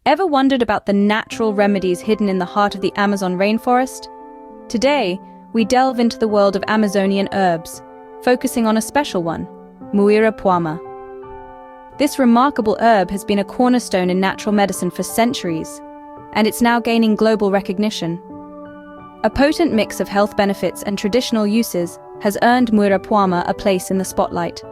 Ever wondered about the natural remedies hidden in the heart of the Amazon rainforest? Today, we delve into the world of Amazonian herbs, focusing on a special one, Muira Puama. This remarkable herb has been a cornerstone in natural medicine for centuries, and it's now gaining global recognition. A potent mix of health benefits and traditional uses has earned Muira Puama a place in the spotlight.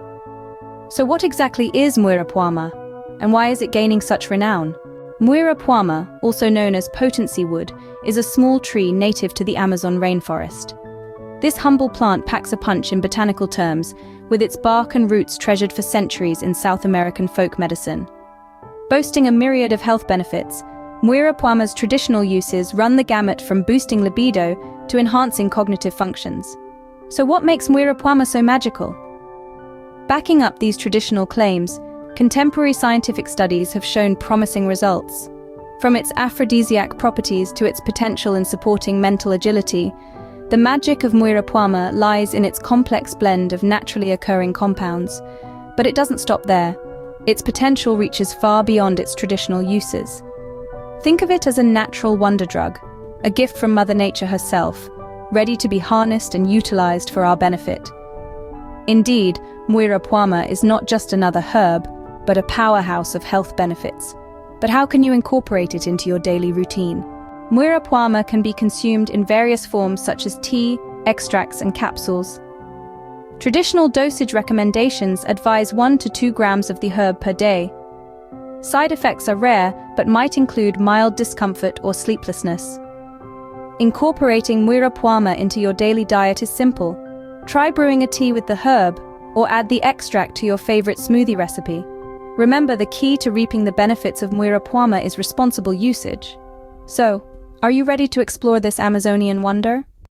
So what exactly is Muira Puama, and why is it gaining such renown? Muira Puama, also known as potency wood, is a small tree native to the Amazon rainforest. This humble plant packs a punch in botanical terms, with its bark and roots treasured for centuries in South American folk medicine. Boasting a myriad of health benefits, Muira Puama's traditional uses run the gamut from boosting libido to enhancing cognitive functions. So what makes Muira Puama so magical? Backing up these traditional claims, contemporary scientific studies have shown promising results. From its aphrodisiac properties to its potential in supporting mental agility, the magic of Muira Puama lies in its complex blend of naturally occurring compounds. But it doesn't stop there. Its potential reaches far beyond its traditional uses. Think of it as a natural wonder drug, a gift from Mother Nature herself, ready to be harnessed and utilized for our benefit. Indeed, Muira Puama is not just another herb, but a powerhouse of health benefits. But how can you incorporate it into your daily routine? Muira Puama can be consumed in various forms such as tea, extracts, and capsules. Traditional dosage recommendations advise 1 to 2 grams of the herb per day. Side effects are rare, but might include mild discomfort or sleeplessness. Incorporating Muira Puama into your daily diet is simple. Try brewing a tea with the herb, or add the extract to your favorite smoothie recipe. Remember, the key to reaping the benefits of Muira Puama is responsible usage. So, are you ready to explore this Amazonian wonder?